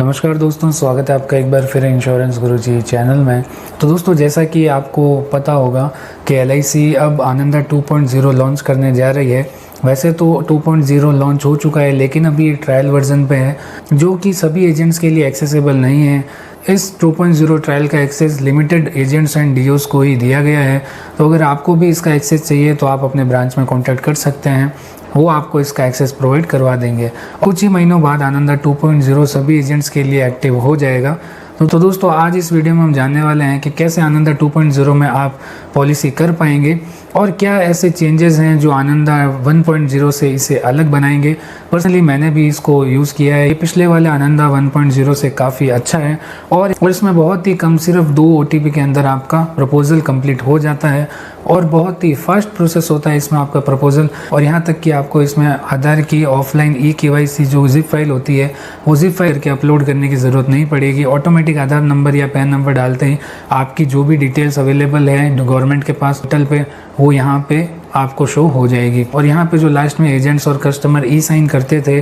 नमस्कार दोस्तों, स्वागत है आपका एक बार फिर इंश्योरेंस गुरुजी चैनल में। तो दोस्तों, जैसा कि आपको पता होगा कि LIC अब आनंदा 2.0 लॉन्च करने जा रही है। वैसे तो 2.0 लॉन्च हो चुका है, लेकिन अभी ये ट्रायल वर्जन पे है जो कि सभी एजेंट्स के लिए एक्सेसिबल नहीं है। इस 2.0 ट्रायल का access limited agents and DOs को ही दिया गया है। तो अगर आपको भी इसका एक्सेस चाहिए तो आप अपने ब्रांच में कॉन्टैक्ट कर सकते हैं, वो आपको इसका एक्सेस प्रोवाइड करवा देंगे। कुछ ही महीनों बाद आनंदा 2.0 सभी एजेंट्स के लिए एक्टिव हो जाएगा। तो दोस्तों, आज इस वीडियो में हम जानने वाले हैं कि कैसे आनंदा 2.0 में आप पॉलिसी कर पाएंगे और क्या ऐसे चेंजेस हैं जो आनंदा 1.0 से इसे अलग बनाएंगे। पर्सनली मैंने भी इसको यूज़ किया है। ये पिछले वाले आनंदा 1.0 से काफ़ी अच्छा है और इसमें बहुत ही कम, सिर्फ 2 OTP के अंदर आपका प्रपोजल कंप्लीट हो जाता है और बहुत ही फास्ट प्रोसेस होता है इसमें आपका प्रपोजल। और यहाँ तक कि आपको इसमें आधार की ऑफलाइन eKYC जो जिप फाइल होती है, वो जिप फाइल के अपलोड करने की ज़रूरत नहीं पड़ेगी। ऑटोमेटिक आधार नंबर या पैन नंबर डालते ही आपकी जो भी डिटेल्स अवेलेबल है गवर्नमेंट के पास पोर्टल पे, वो यहाँ पे आपको शो हो जाएगी। और यहाँ पे जो लास्ट में एजेंट्स और कस्टमर साइन करते थे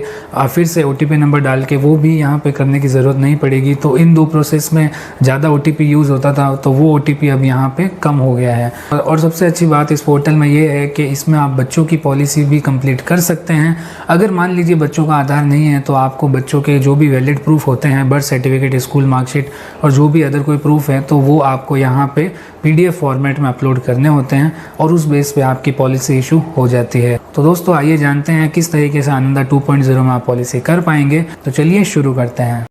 फिर से OTP नंबर डाल के, वो भी यहाँ पे करने की ज़रूरत नहीं पड़ेगी। तो इन 2 प्रोसेस में ज़्यादा OTP यूज़ होता था, तो वो OTP अब यहाँ पे कम हो गया है। और सबसे अच्छी बात इस पोर्टल में ये है कि इसमें आप बच्चों की पॉलिसी भी कंप्लीट कर सकते हैं। अगर मान लीजिए बच्चों का आधार नहीं है तो आपको बच्चों के जो भी वैलिड प्रूफ होते हैं, बर्थ सर्टिफिकेट, स्कूल मार्कशीट और जो भी अदर कोई प्रूफ है, तो वो आपको यहाँ पे PDF फॉर्मेट में अपलोड करने होते हैं और उस बेस पे आपकी पॉलिसी इशू हो जाती है। तो दोस्तों, आइए जानते हैं किस तरीके से आनंदा 2.0 में आप पॉलिसी कर पाएंगे। तो चलिए शुरू करते हैं।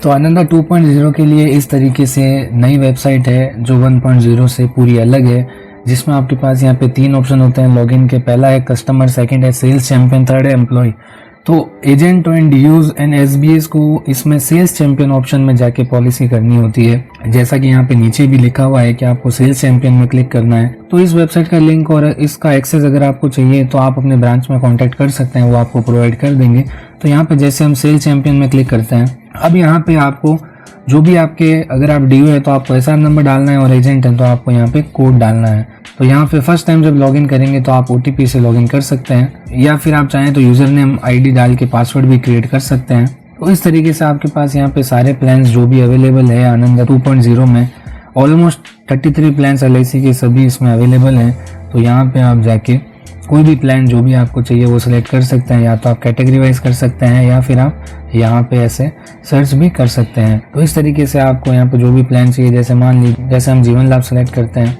तो आनंदा 2.0 के लिए इस तरीके से नई वेबसाइट है जो 1.0 से पूरी अलग है, जिसमें आपके पास यहाँ पे 3 ऑप्शन होते हैं लॉगिन के। पहला है कस्टमर, सेकंड है सेल्स चैंपियन, थर्ड है एम्प्लॉय। तो एजेंट एंड डीयूज एंड SBS को इसमें सेल्स चैंपियन ऑप्शन में जाके पॉलिसी करनी होती है। जैसा कि यहाँ पे नीचे भी लिखा हुआ है कि आपको सेल्स चैंपियन में क्लिक करना है। तो इस वेबसाइट का लिंक और इसका एक्सेस अगर आपको चाहिए तो आप अपने ब्रांच में कांटेक्ट कर सकते हैं, वो आपको प्रोवाइड कर देंगे। तो यहाँ पे जैसे हम सेल्स चैंपियन में क्लिक करते हैं, अब यहाँ पे आपको जो भी आपके, अगर आप DO है तो आपको SR नंबर डालना है और एजेंट है तो आपको यहाँ पे कोड डालना है। तो यहाँ पे फर्स्ट टाइम जब लॉगिन करेंगे तो आप OTP से लॉगिन कर सकते हैं, या फिर आप चाहें तो यूजर नेम ID डाल के पासवर्ड भी क्रिएट कर सकते हैं। तो इस तरीके से आपके पास यहाँ पे सारे प्लान्स जो भी अवेलेबल है आनंदा 2.0 में, ऑलमोस्ट 33 प्लान्स LIC के सभी इसमें अवेलेबल हैं। तो यहाँ पे आप जाके कोई भी प्लान जो भी आपको चाहिए वो सिलेक्ट कर सकते हैं, या तो आप कैटेगरी वाइज कर सकते हैं या फिर आप यहाँ पे ऐसे सर्च भी कर सकते हैं। तो इस तरीके से आपको यहाँ पे जो भी प्लान चाहिए, जैसे मान लीजिए जैसे हम जीवन लाभ सेलेक्ट करते हैं,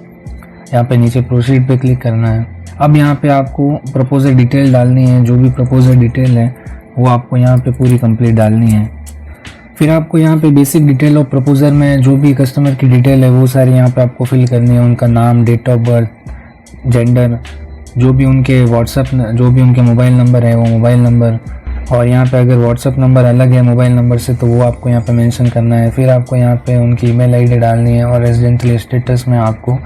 यहाँ पे नीचे प्रोसीड पे क्लिक करना है। अब यहाँ पे आपको प्रपोजल डिटेल डालनी है, जो भी प्रपोजल डिटेल है वो आपको यहाँ पे पूरी कंप्लीट डालनी है। फिर आपको यहाँ पे बेसिक डिटेल ऑफ प्रपोजल में जो भी कस्टमर की डिटेल है वो सारी यहाँ पे आपको फिल करनी है। उनका नाम, डेट ऑफ बर्थ, जेंडर, जो भी उनके व्हाट्सअप, जो भी उनके मोबाइल नंबर है वो मोबाइल नंबर, और यहाँ पे अगर व्हाट्सअप नंबर अलग है मोबाइल नंबर से तो वो आपको यहाँ पे मेंशन करना है। फिर आपको यहाँ पे उनकी ईमेल ID डालनी है और रेजिडेंशियल स्टेटस में आपको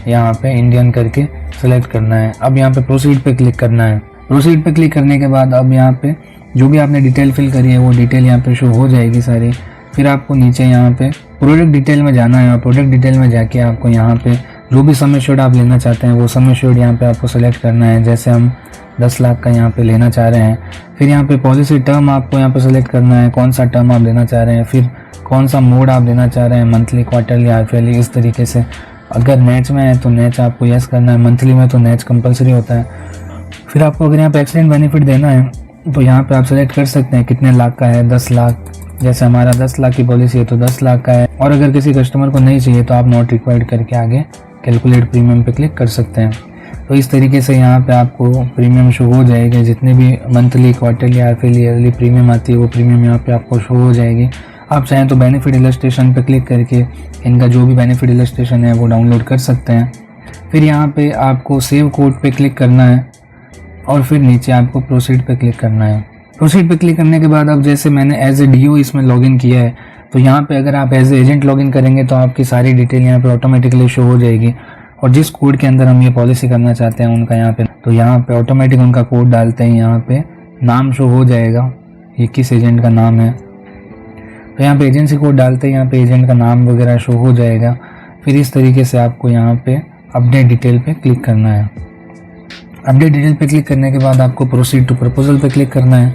यहाँ पे इंडियन करके सेलेक्ट करना है। अब यहाँ पे प्रोसीड पे क्लिक करना है। प्रोसीड पे क्लिक करने के बाद अब यहाँ पे जो भी आपने डिटेल फिल करी है वो डिटेल यहाँ पे शो हो जाएगी सारी। फिर आपको नीचे यहाँ पे प्रोडक्ट डिटेल में जाना है और प्रोडक्ट डिटेल में जाके आपको यहाँ पे जो भी सम एश्योर्ड आप लेना चाहते हैं वो सम एश्योर्ड यहाँ पे आपको सेलेक्ट करना है। जैसे हम 10 लाख का यहाँ पे लेना चाह रहे हैं। फिर यहाँ पे पॉलिसी टर्म आपको यहाँ पे सेलेक्ट करना है, कौन सा टर्म आप लेना चाह रहे हैं, फिर कौन सा मोड आप लेना चाह रहे हैं, मंथली, क्वार्टरली, हाफ-ईयरली, इस तरीके से। अगर नेच में है तो नेच आपको यस करना है, मंथली में तो नेच कंपलसरी होता है। फिर आपको अगर यहाँ पे एक्सीडेंट बेनिफिट देना है तो यहाँ पे आप सेलेक्ट कर सकते हैं कितने लाख का है, 10 लाख। जैसे हमारा 10 लाख की पॉलिसी है तो 10 लाख का है। और अगर किसी कस्टमर को नहीं चाहिए तो आप नॉट रिक्वायर्ड करके आगे कैलकुलेट प्रीमियम पे क्लिक कर सकते हैं। तो इस तरीके से यहाँ पे आपको प्रीमियम शो हो जाएगी। जितने भी monthly, quarterly, half-yearly, yearly premium आती है वो प्रीमियम यहाँ पे आपको शो हो जाएगी। आप चाहें तो बेनिफिट इलस्ट्रेशन पे क्लिक करके इनका जो भी बेनिफिट इलस्ट्रेशन है वो डाउनलोड कर सकते हैं। फिर यहाँ पे आपको सेव कोड पे क्लिक करना है और फिर नीचे आपको प्रोसीड पे क्लिक करना है। प्रोसीड पे क्लिक करने के बाद अब जैसे मैंने एज ए DO इसमें लॉगिन किया है, तो यहाँ पे अगर आप एज ए एजेंट लॉगिन करेंगे तो आपकी सारी डिटेल यहाँ पे ऑटोमेटिकली शो हो जाएगी। और जिस कोड के अंदर हम ये पॉलिसी करना चाहते हैं उनका यहाँ पे, तो यहाँ पे ऑटोमेटिक उनका कोड डालते हैं, यहाँ पे नाम शो हो जाएगा, ये किस एजेंट का नाम है। तो यहाँ पे एजेंसी कोड डालते हैं, यहाँ पे एजेंट का नाम वगैरह शो हो जाएगा। फिर इस तरीके से आपको यहाँ पे अपडेट डिटेल पे क्लिक करना है। अपडेट डिटेल पे क्लिक करने के बाद आपको प्रोसीड टू प्रपोजल पे क्लिक करना है।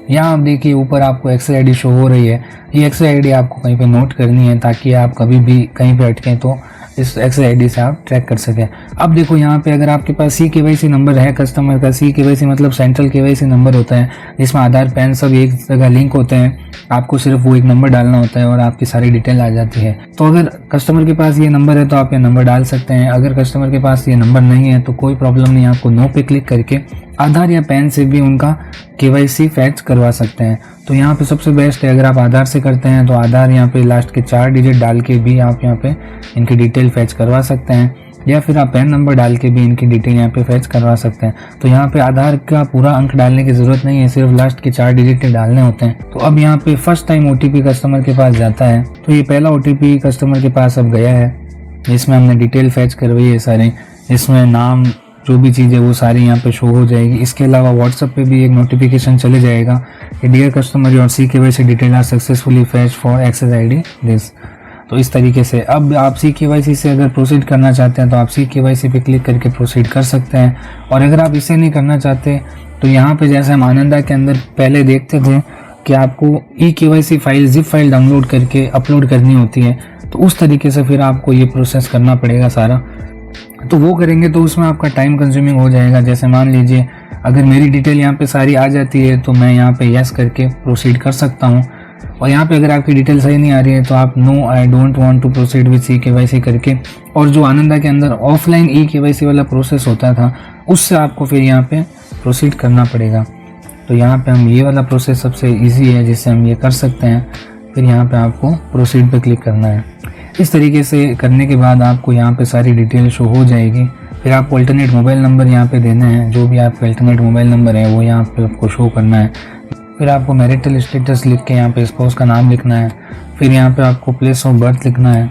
यहाँ आप देखिए ऊपर आपको एक्सेस आईडी शो हो रही है। ये एक्सेस आईडी आपको कहीं पे नोट करनी है ताकि आप कभी भी कहीं पे अटकें तो इस एक्सेस आईडी से आप ट्रैक कर सकें। अब देखो यहाँ पे अगर आपके पास CKYC नंबर है कस्टमर का, CKYC मतलब सेंट्रल KYC नंबर होता है जिसमें आधार पैन सब एक जगह लिंक होते हैं। आपको सिर्फ वो एक नंबर डालना होता है और आपकी सारी डिटेल आ जाती है। तो अगर कस्टमर के पास ये नंबर है तो आप ये नंबर डाल सकते हैं। अगर कस्टमर के पास ये नंबर नहीं है तो कोई प्रॉब्लम नहीं, आपको नो पे क्लिक करके आधार या पैन से भी उनका KYC फैच करवा सकते हैं। तो यहाँ पे सबसे बेस्ट है अगर आप आधार से करते हैं तो आधार यहाँ पे लास्ट के 4 डिजिट डाल के भी आप यहाँ पे इनकी डिटेल फैच करवा सकते हैं, या फिर आप पैन नंबर डाल के भी इनकी डिटेल यहाँ पे फैच करवा सकते हैं। तो यहाँ पे आधार का पूरा अंक डालने की ज़रूरत नहीं है, सिर्फ लास्ट के 4 डिजिट डालने होते हैं। तो अब यहाँ पे फर्स्ट टाइम OTP कस्टमर के पास जाता है। तो ये पहला OTP कस्टमर के पास अब गया है, इसमें हमने डिटेल फैच करवाई है सारी, इसमें नाम जो भी चीज़ है वो सारी यहाँ पे शो हो जाएगी। इसके अलावा व्हाट्सएप पे भी एक नोटिफिकेशन चले जाएगा कि dear customer your CKYC detail are successfully fetch for access ID this. तो इस तरीके से अब आप CKYC से अगर प्रोसीड करना चाहते हैं तो आप CKYC पे क्लिक करके प्रोसीड कर सकते हैं। और अगर आप इसे नहीं करना चाहते तो यहाँ पे जैसे हम आनंदा के अंदर पहले देखते थे कि आपको eKYC file zip file download करके अपलोड करनी होती है, तो उस तरीके से फिर आपको ये प्रोसेस करना पड़ेगा सारा। तो वो करेंगे तो उसमें आपका टाइम कंज्यूमिंग हो जाएगा। जैसे मान लीजिए अगर मेरी डिटेल यहाँ पे सारी आ जाती है तो मैं यहाँ पे यस करके प्रोसीड कर सकता हूँ। और यहाँ पे अगर आपकी डिटेल सही नहीं आ रही है तो आप no I don't want to proceed with CKYC करके, और जो आनंदा के अंदर ऑफलाइन eKYC वाला प्रोसेस होता था उससे आपको फिर यहाँ पे प्रोसीड करना पड़ेगा। तो यहाँ पे हम ये वाला प्रोसेस सबसे ईजी है जिससे हम ये कर सकते हैं। फिर यहाँ पे आपको प्रोसीड पे क्लिक करना है। इस तरीके से करने के बाद आपको यहाँ पे सारी डिटेल शो हो जाएगी। फिर आपको अल्टरनेट मोबाइल नंबर यहाँ पे देना है, जो भी आपका अल्टरनेट मोबाइल नंबर है वो यहाँ पे आपको शो करना है। फिर आपको मैरिटल स्टेटस लिख के यहाँ पे स्पाउस का नाम लिखना है। फिर यहाँ पे आपको प्लेस ऑफ बर्थ लिखना है।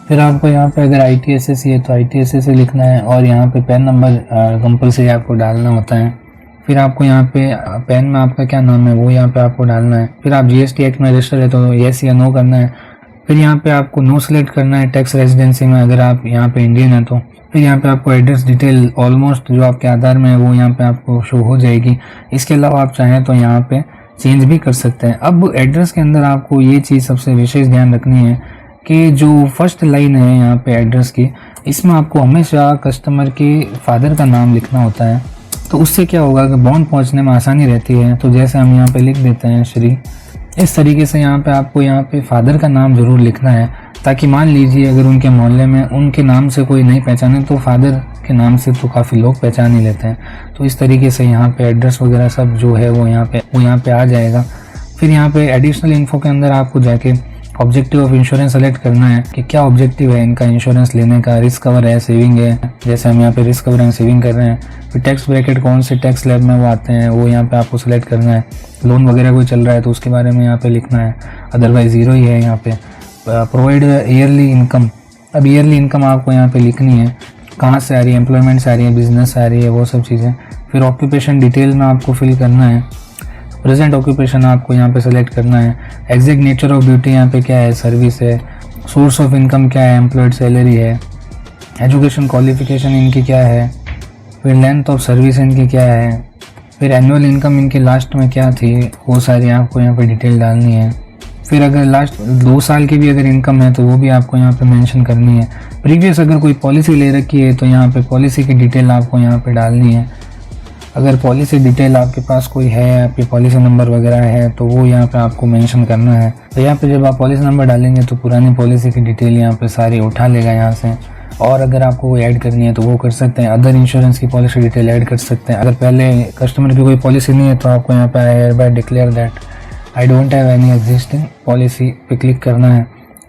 फिर आपको यहाँ पे अगर ITSS है तो ITSS लिखना है, और यहाँ पे पैन नंबर कंपल्सरी आपको डालना होता है। फिर आपको यहाँ पे पैन में आपका क्या नाम है वो यहाँ पे आपको डालना है। फिर आप GST एक्ट में रजिस्टर है तो येस या नो करना है। फिर यहाँ पे आपको नो सेलेक्ट करना है टैक्स रेजिडेंसी में अगर आप यहाँ पे इंडियन है तो। फिर यहाँ पे आपको एड्रेस डिटेल ऑलमोस्ट जो आपके आधार में है वो यहाँ पे आपको शो हो जाएगी। इसके अलावा आप चाहें तो यहाँ पे चेंज भी कर सकते हैं। अब एड्रेस के अंदर आपको ये चीज़ सबसे विशेष ध्यान रखनी है कि जो फर्स्ट लाइन है यहाँ पे एड्रेस की, इसमें आपको हमेशा कस्टमर के फादर का नाम लिखना होता है। तो उससे क्या होगा कि बॉन्ड पहुँचने में आसानी रहती है। तो जैसे हम यहाँ पे लिख देते हैं श्री, इस तरीके से यहाँ पे आपको यहाँ पे फादर का नाम ज़रूर लिखना है, ताकि मान लीजिए अगर उनके मोहल्ले में उनके नाम से कोई नहीं पहचाने तो फादर के नाम से तो काफ़ी लोग पहचान ही लेते हैं। तो इस तरीके से यहाँ पे एड्रेस वगैरह सब जो है वो यहाँ पे आ जाएगा। फिर यहाँ पे एडिशनल इन्फो के अंदर आपको जाके ऑब्जेक्टिव ऑफ इंश्योरेंस सेलेक्ट करना है कि क्या ऑब्जेक्टिव है इनका इंश्योरेंस लेने का। रिस्क कवर है, सेविंग है, जैसे हम यहाँ पे रिस्क कवर एंड सेविंग कर रहे हैं। फिर टैक्स ब्रैकेट कौन से टैक्स स्लैब में वो आते हैं वो यहाँ पे आपको सेलेक्ट करना है। लोन वगैरह कोई चल रहा है तो उसके बारे में यहाँ पे लिखना है, अदरवाइज ज़ीरो ही है यहाँ पे। प्रोवाइड ईयरली इनकम, अब ईयरली इनकम आपको यहाँ पे लिखनी है, कहाँ से आ रही है, एम्प्लॉयमेंट से आ रही है, बिजनेस से आ रही है, वो सब चीज़ें। फिर ऑक्यूपेशन डिटेल में आपको फिल करना है, प्रेजेंट ऑक्यूपेशन आपको यहाँ पे सेलेक्ट करना है। एग्जैक्ट नेचर ऑफ ड्यूटी यहाँ पे क्या है, सर्विस है। सोर्स ऑफ इनकम क्या है, एम्प्लॉयड सैलरी है। एजुकेशन क्वालिफिकेशन इनकी क्या है। फिर लेंथ ऑफ सर्विस इनकी क्या है। फिर एनुअल इनकम इनकी लास्ट में क्या थी, वो सारी आपको यहाँ पे डिटेल डालनी है। फिर अगर लास्ट 2 साल की भी अगर इनकम है तो वो भी आपको यहाँ पे मेंशन करनी है। प्रीवियस अगर कोई पॉलिसी ले रखी है तो यहाँ पे पॉलिसी की डिटेल आपको यहाँ पे डालनी है। अगर पॉलिसी डिटेल आपके पास कोई है, आपकी पॉलिसी नंबर वगैरह है तो वो यहाँ पे आपको मेंशन करना है। तो यहाँ पे जब आप पॉलिसी नंबर डालेंगे तो पुरानी पॉलिसी की डिटेल यहाँ पे सारी उठा लेगा यहाँ से। और अगर आपको कोई ऐड करनी है तो वो कर सकते हैं। अदर इंश्योरेंस की पॉलिसी डिटेल ऐड कर सकते हैं। अगर पहले कस्टमर की कोई पॉलिसी नहीं है तो आपको यहाँ पे I hereby declare that I don't have any existing policy पे क्लिक करना है।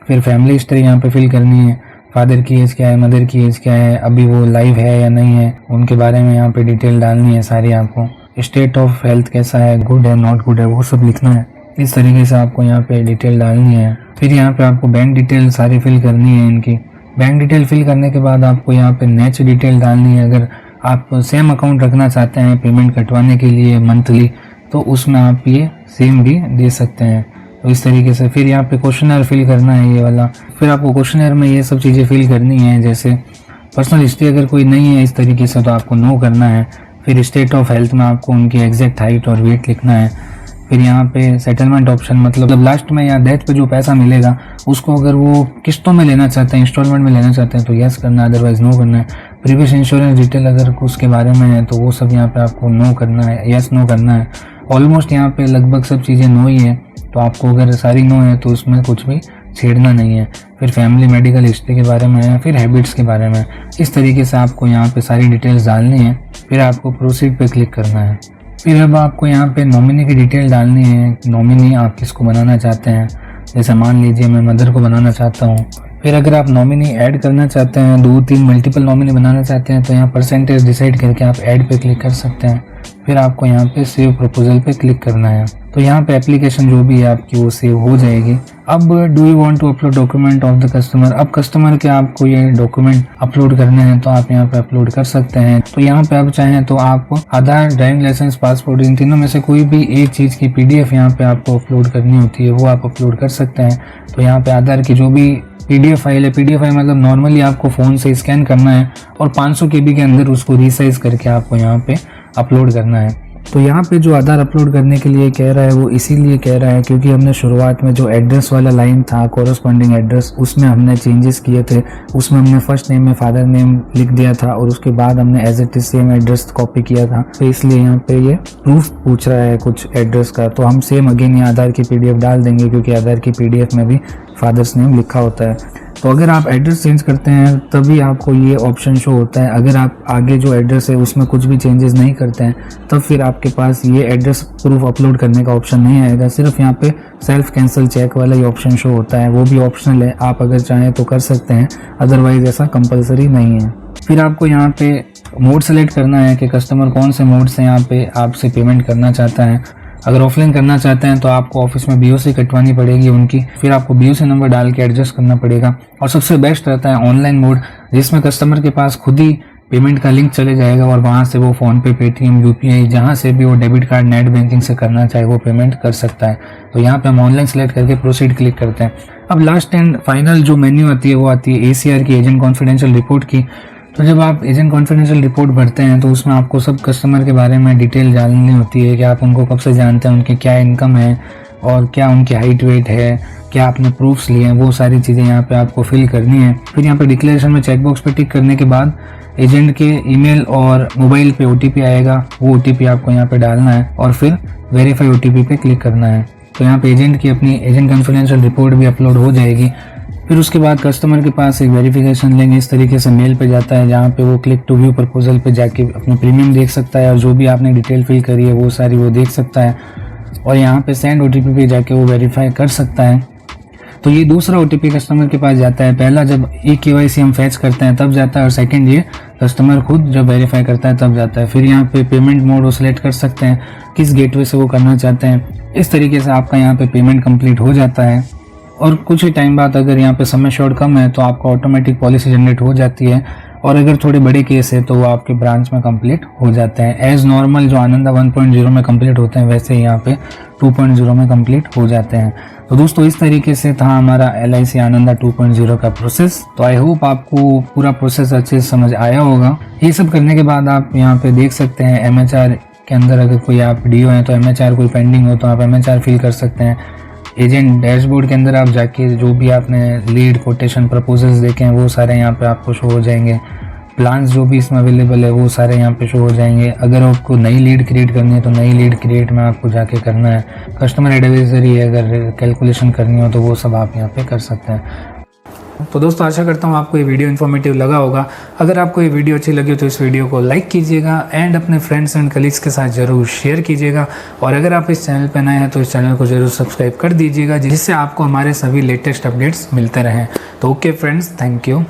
फिर फैमिली हिस्ट्री यहाँ पे फिल करनी है। फादर की एज क्या है, मदर की एज क्या है, अभी वो लाइव है या नहीं है, उनके बारे में यहाँ पे डिटेल डालनी है सारी आपको। स्टेट ऑफ हेल्थ कैसा है, गुड है, नॉट गुड है, वो सब लिखना है। इस तरीके से आपको यहाँ पे डिटेल डालनी है। फिर यहाँ पे आपको बैंक डिटेल सारी फिल करनी है इनकी। बैंक डिटेल फिल करने के बाद आपको यहाँ पे नेच डिटेल डालनी है। अगर आप सेम अकाउंट रखना चाहते हैं पेमेंट कटवाने के लिए मंथली तो उसमें आप ये सेम भी दे सकते हैं। तो इस तरीके से फिर यहाँ पे क्वेश्चनर फिल करना है ये वाला। फिर आपको क्वेश्चनर में ये सब चीज़ें फिल करनी है, जैसे पर्सनल हिस्ट्री अगर कोई नहीं है इस तरीके से तो आपको नो करना है। फिर स्टेट ऑफ हेल्थ में आपको उनकी एग्जैक्ट हाइट और वेट लिखना है। फिर यहाँ पे सेटलमेंट ऑप्शन, मतलब लास्ट में या डेथ पे जो पैसा मिलेगा उसको अगर वो किस्तों में लेना चाहते हैं, इंस्टॉलमेंट में लेना चाहते हैं तो यस करना है, अदरवाइज नो करना है। प्रीवियस इंश्योरेंस डिटेल अगर उसके बारे में है तो वो सब यहाँ पे आपको नो करना है, यस नो करना है। ऑलमोस्ट यहाँ पे लगभग सब चीज़ें नो ही है, तो आपको अगर सारी नो है तो उसमें कुछ भी छेड़ना नहीं है। फिर फैमिली मेडिकल हिस्ट्री के बारे में है, फिर हैबिट्स के बारे में, इस तरीके से आपको यहाँ पे सारी डिटेल्स डालनी है। फिर आपको प्रोसीड पे क्लिक करना है। फिर अब आपको यहाँ पे नॉमिनी की डिटेल डालनी है, नॉमिनी आप किसको बनाना चाहते हैं। जैसे मान लीजिए मैं मदर को बनाना चाहता हूँ। फिर अगर आप नॉमिनी ऐड करना चाहते हैं, 2-3 मल्टीपल नॉमिनी बनाना चाहते हैं तो यहाँ परसेंटेज डिसाइड करके आप ऐड पे क्लिक कर सकते हैं। फिर आपको यहाँ पे सेव प्रपोजल पे क्लिक करना है, तो यहाँ पे एप्लीकेशन जो भी है आपकी वो सेव हो जाएगी। अब do you want to upload document of the customer, अब कस्टमर के आपको ये डॉक्यूमेंट अपलोड करने हैं तो आप यहाँ पे अपलोड कर सकते हैं। तो यहाँ पे आप चाहें तो आप आधार, ड्राइविंग लाइसेंस, पासपोर्ट, इन तीनों में से कोई भी एक चीज़ की PDF यहाँ पे आपको अपलोड करनी होती है, वो आप अपलोड कर सकते हैं। तो यहाँ पे आधार की जो भी PDF फाइल है, PDF फाइल मतलब नॉर्मली आपको फ़ोन से स्कैन करना है और 500 KB के अंदर उसको रीसाइज करके आपको यहाँ पे अपलोड करना है। तो यहाँ पे जो आधार अपलोड करने के लिए कह रहा है वो इसीलिए कह रहा है क्योंकि हमने शुरुआत में जो एड्रेस वाला लाइन था, कोरस्पॉन्डिंग एड्रेस, उसमें हमने चेंजेस किए थे। उसमें हमने फर्स्ट नेम में फादर नेम लिख दिया था और उसके बाद हमने as it is same address copy किया था। तो इसलिए यहाँ पे ये प्रूफ पूछ रहा है कुछ एड्रेस का, तो हम सेम अगेन ये आधार की PDF डाल देंगे क्योंकि आधार की PDF में भी फादर्स नेम लिखा होता है। तो अगर आप एड्रेस चेंज करते हैं तभी आपको ये ऑप्शन शो होता है। अगर आप आगे जो एड्रेस है उसमें कुछ भी चेंजेस नहीं करते हैं तब फिर आपके पास ये एड्रेस प्रूफ अपलोड करने का ऑप्शन नहीं आएगा। सिर्फ यहाँ पे सेल्फ कैंसिल चेक वाला ही ऑप्शन शो होता है, वो भी ऑप्शनल है, आप अगर चाहें तो कर सकते हैं, अदरवाइज ऐसा कंपलसरी नहीं है। फिर आपको यहाँ पे मोड सेलेक्ट करना है कि कस्टमर कौन से मोड से यहाँ पे आपसे पेमेंट करना चाहता है। अगर ऑफलाइन करना चाहते हैं तो आपको ऑफिस में BOC कटवानी पड़ेगी उनकी, फिर आपको BOC नंबर डाल के एडजस्ट करना पड़ेगा। और सबसे बेस्ट रहता है ऑनलाइन मोड, जिसमें कस्टमर के पास खुद ही पेमेंट का लिंक चले जाएगा और वहाँ से वो फ़ोन पे, पेटीएम, UPI जहाँ से भी वो डेबिट कार्ड, नेट बैंकिंग से करना चाहे वो पेमेंट कर सकता है। तो यहाँ पे हम ऑनलाइन सेलेक्ट करके प्रोसीड क्लिक करते हैं। अब लास्ट एंड फाइनल जो मेन्यू आती है वो आती है ACR की, एजेंट कॉन्फिडेंशियल रिपोर्ट की। तो जब आप एजेंट कॉन्फिडेंशियल रिपोर्ट भरते हैं तो उसमें आपको सब कस्टमर के बारे में डिटेल जाननी होती है कि आप उनको कब से जानते हैं, उनकी क्या इनकम है और क्या उनकी हाइट वेट है, क्या आपने प्रूफ्स लिए हैं, वो सारी चीज़ें यहाँ पे आपको फिल करनी है। फिर यहाँ पे डिक्लेरेशन में चेकबॉक्स पे टिक करने के बाद एजेंट के ईमेल और मोबाइल पे OTP आएगा, वो OTP आपको यहाँ पे डालना है और फिर वेरीफाई OTP पे क्लिक करना है। तो यहाँ पे एजेंट की अपनी एजेंट कॉन्फिडेंशियल रिपोर्ट भी अपलोड हो जाएगी। फिर उसके बाद कस्टमर के पास एक वेरिफिकेशन लिंक इस तरीके से मेल पे जाता है, जहाँ पे वो क्लिक टू व्यू प्रपोजल पे जाके अपने प्रीमियम देख सकता है और जो भी आपने डिटेल फिल करी है वो सारी वो देख सकता है और यहाँ पे सेंड OTP पे जाके वो वेरीफाई कर सकता है। तो ये दूसरा OTP कस्टमर के पास जाता है। पहला जब KYC हम फैच करते हैं तब जाता है और सेकंड ये कस्टमर खुद जब वेरीफाई करता है तब जाता है। फिर यहाँ पे पेमेंट मोड वो सिलेक्ट कर सकते हैं, किस गेटवे से वो करना चाहते हैं। इस तरीके से आपका यहाँ पे पेमेंट कंप्लीट हो जाता है और कुछ ही टाइम बाद अगर यहाँ पे समय शॉर्ट कम है तो आपका ऑटोमेटिक पॉलिसी जनरेट हो जाती है और अगर थोड़े बड़े केस है तो वो आपके ब्रांच में कंप्लीट हो जाते हैं। एज नॉर्मल जो आनंदा 1.0 में कंप्लीट होते हैं वैसे ही यहाँ पे 2.0 में कंप्लीट हो जाते हैं। तो दोस्तों इस तरीके से था हमारा LIC आनंदा 2.0 का प्रोसेस। तो आई होप आपको पूरा प्रोसेस अच्छे से समझ आया होगा। ये सब करने के बाद आप यहाँ पे देख सकते हैं MHR के अंदर अगर कोई आप DO है तो MHR कोई पेंडिंग हो तो आप MHR फिल कर सकते हैं। एजेंट डैशबोर्ड के अंदर आप जाके जो भी आपने लीड, कोटेशन, प्रपोजल्स देखे हैं वो सारे यहाँ पे आपको शो हो जाएंगे। प्लान्स जो भी इसमें अवेलेबल है वो सारे यहाँ पे शो हो जाएंगे। अगर आपको नई लीड क्रिएट करनी है तो नई लीड क्रिएट में आपको जाके करना है। कस्टमर एडवाइजरी अगर कैलकुलेशन करनी हो तो वो सब आप यहाँ पे कर सकते हैं। तो दोस्तों आशा करता हूँ आपको ये वीडियो इन्फॉर्मेटिव लगा होगा। अगर आपको ये वीडियो अच्छी लगी तो इस वीडियो को लाइक कीजिएगा एंड अपने फ्रेंड्स एंड कलीग्स के साथ ज़रूर शेयर कीजिएगा। और अगर आप इस चैनल पर नए हैं तो इस चैनल को ज़रूर सब्सक्राइब कर दीजिएगा जिससे आपको हमारे सभी लेटेस्ट अपडेट्स मिलते रहें। तो ओके फ्रेंड्स, थैंक यू।